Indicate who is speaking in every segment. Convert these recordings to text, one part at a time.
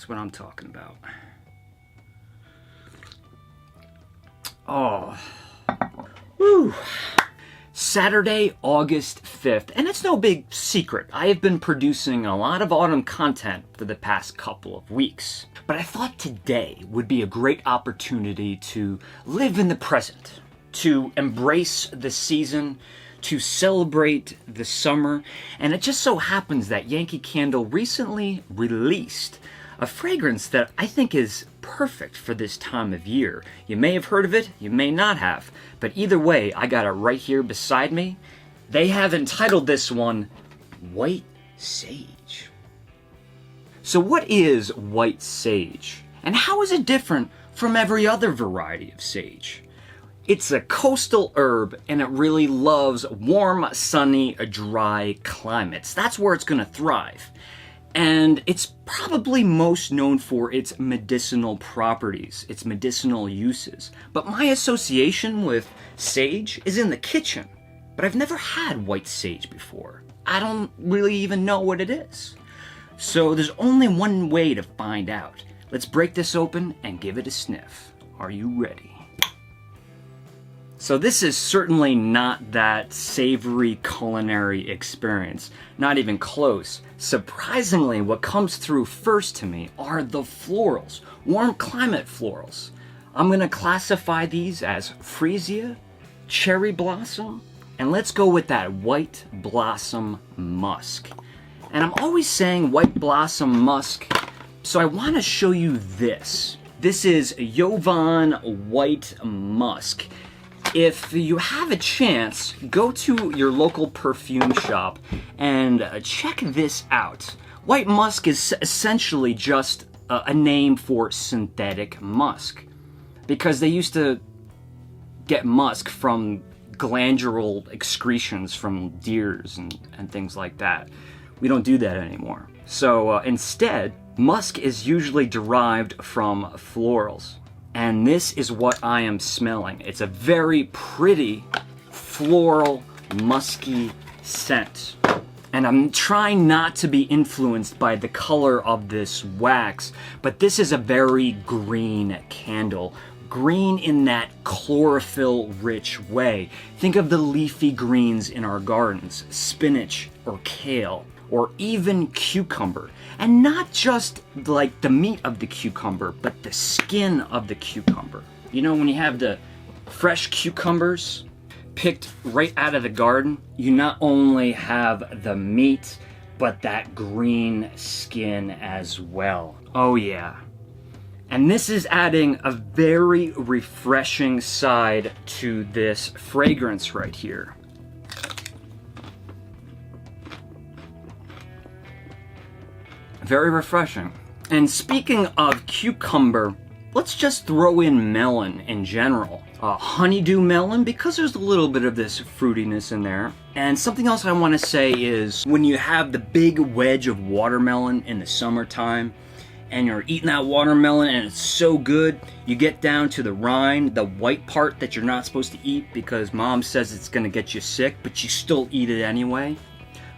Speaker 1: That's what I'm talking about. Oh. Woo. Saturday, August 5th, and it's no big secret. I have been producing a lot of autumn content for the past couple of weeks. But I thought today would be a great opportunity to live in the present, to embrace the season, to celebrate the summer, and it just so happens that Yankee Candle recently released a fragrance that I think is perfect for this time of year. You may have heard of it, you may not have, but either way, I got it right here beside me. They have entitled this one, White Sage. So what is white sage? And how is it different from every other variety of sage? It's a coastal herb and it really loves warm, sunny, dry climates. That's where it's gonna thrive. And it's probably most known for its medicinal properties, its medicinal uses. But my association with sage is in the kitchen. But I've never had white sage before. I don't really even know what it is. So there's only one way to find out. Let's break this open and give it a sniff. Are you ready? So this is certainly not that savory culinary experience. Not even close. Surprisingly, what comes through first to me are the florals. Warm climate florals. I'm gonna classify these as freesia, cherry blossom, and let's go with that white blossom musk. And I'm always saying white blossom musk, so I wanna show you this. This is Jovan White Musk. If you have a chance, go to your local perfume shop and check this out. White musk is essentially just a name for synthetic musk, because they used to get musk from glandular excretions from deers and things like that. We don't do that anymore. So instead, musk is usually derived from florals. And this is what I am smelling. It's a very pretty floral, musky scent. And I'm trying not to be influenced by the color of this wax, but this is a very green candle. Green in that chlorophyll-rich way. Think of the leafy greens in our gardens, spinach or kale, or even cucumber. And not just like the meat of the cucumber, but the skin of the cucumber. You know, when you have the fresh cucumbers picked right out of the garden, you not only have the meat, but that green skin as well. Oh yeah. And this is adding a very refreshing side to this fragrance right here. Very refreshing. And speaking of cucumber, let's just throw in melon in general. Honeydew melon, because there's a little bit of this fruitiness in there. And something else I want to say is, when you have the big wedge of watermelon in the summertime, and you're eating that watermelon and it's so good, you get down to the rind, the white part that you're not supposed to eat because mom says it's gonna get you sick, but you still eat it anyway.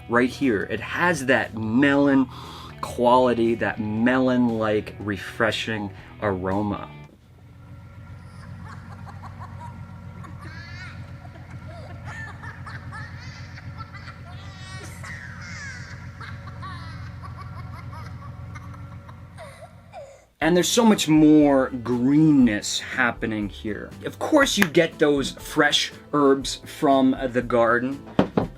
Speaker 1: Right here, it has that melon quality, that melon-like refreshing aroma. And there's so much more greenness happening here. Of course you get those fresh herbs from the garden.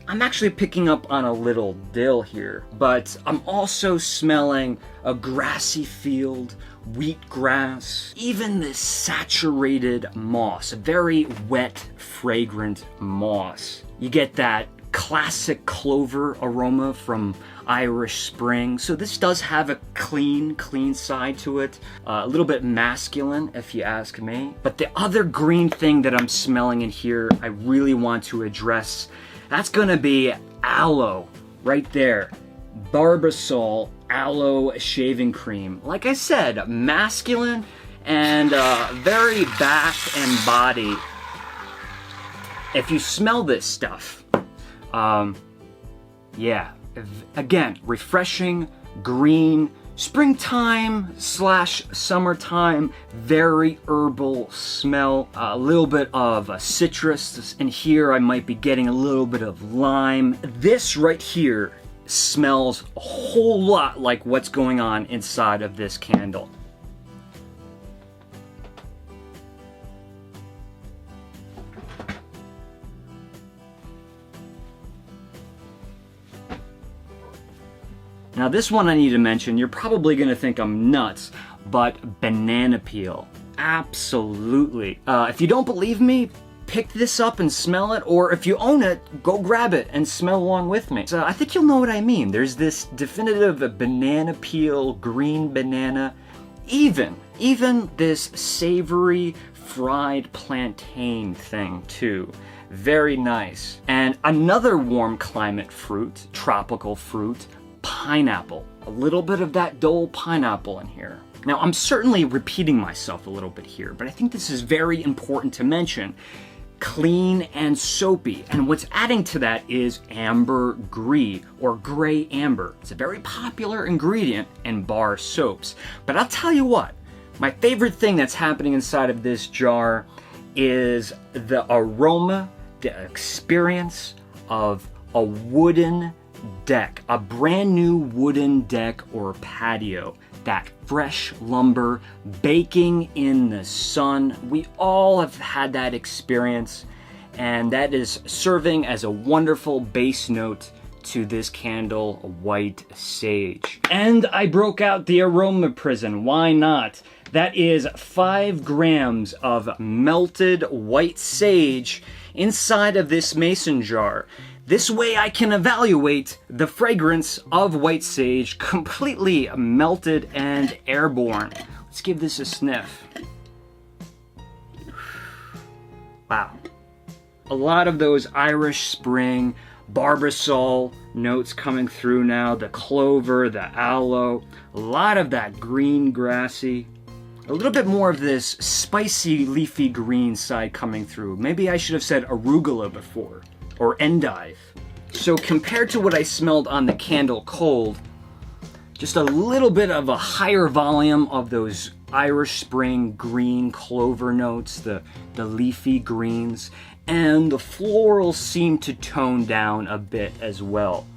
Speaker 1: I'm actually picking up on a little dill here, but I'm also smelling a grassy field, wheatgrass, even this saturated moss, a very wet, fragrant moss. You get that classic clover aroma from Irish Spring. So this does have a clean side to it. A little bit masculine, if you ask me. But the other green thing that I'm smelling in here, I really want to address, that's gonna be aloe, right there. Barbasol aloe shaving cream. Like I said, masculine and very bath and body. If you smell this stuff, yeah, again, refreshing, green, springtime slash summertime, very herbal smell, a little bit of citrus, and here I might be getting a little bit of lime. This right here smells a whole lot like what's going on inside of this candle. Now this one I need to mention, you're probably gonna think I'm nuts, but banana peel, absolutely. If you don't believe me, pick this up and smell it, or if you own it, go grab it and smell along with me. So I think you'll know what I mean. There's this definitive banana peel, green banana, even this savory fried plantain thing too. Very nice. And another warm climate fruit, tropical fruit, pineapple. A little bit of that dull pineapple in here. Now I'm certainly repeating myself a little bit here, but I think this is very important to mention. Clean and soapy, and what's adding to that is ambergris or gray amber. It's a very popular ingredient in bar soaps. But I'll tell you what, my favorite thing that's happening inside of this jar is the aroma, the experience of a wooden deck, a brand new wooden deck or patio. That fresh lumber baking in the sun. We all have had that experience, and that is serving as a wonderful base note to this candle, white sage. And I broke out the aroma prison, why not? That is 5 grams of melted white sage inside of this mason jar. This way I can evaluate the fragrance of white sage, completely melted and airborne. Let's give this a sniff. Wow. A lot of those Irish Spring, Barbasol notes coming through now, the clover, the aloe, a lot of that green grassy. A little bit more of this spicy leafy green side coming through. Maybe I should have said arugula before. Or endive. So compared to what I smelled on the candle cold, just a little bit of a higher volume of those Irish Spring green clover notes, the leafy greens, and the florals seem to tone down a bit as well.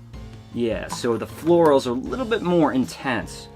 Speaker 1: Yeah, so the florals are a little bit more intense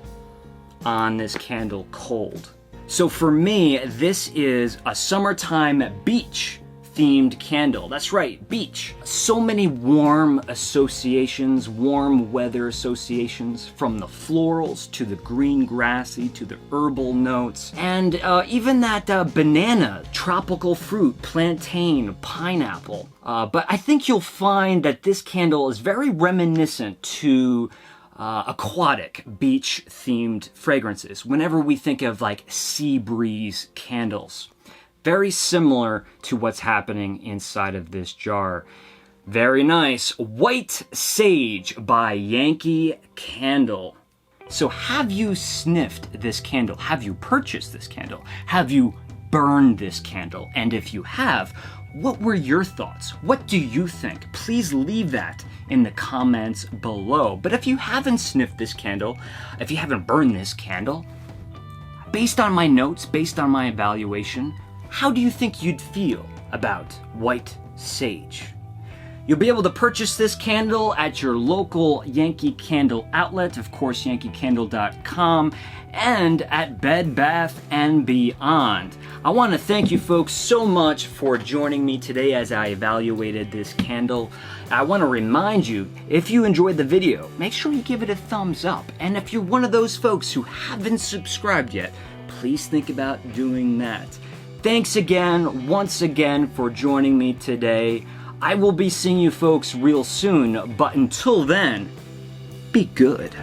Speaker 1: on this candle cold. So for me, this is a summertime beach themed candle. That's right, beach. So many warm associations, warm weather associations, from the florals to the green grassy to the herbal notes, and even that banana, tropical fruit, plantain, pineapple. But I think you'll find that this candle is very reminiscent to aquatic, beach-themed fragrances whenever we think of like sea breeze candles. Very similar to what's happening inside of this jar. Very nice. White Sage by Yankee Candle. So have you sniffed this candle? Have you purchased this candle? Have you burned this candle? And if you have, what were your thoughts? What do you think? Please leave that in the comments below. But if you haven't sniffed this candle, if you haven't burned this candle, based on my notes, based on my evaluation, how do you think you'd feel about white sage? You'll be able to purchase this candle at your local Yankee Candle outlet, of course yankeecandle.com, and at Bed Bath & Beyond. I want to thank you folks so much for joining me today as I evaluated this candle. I want to remind you, if you enjoyed the video, make sure you give it a thumbs up. And if you're one of those folks who haven't subscribed yet, please think about doing that. Thanks again, once again, for joining me today. I will be seeing you folks real soon, but until then, be good.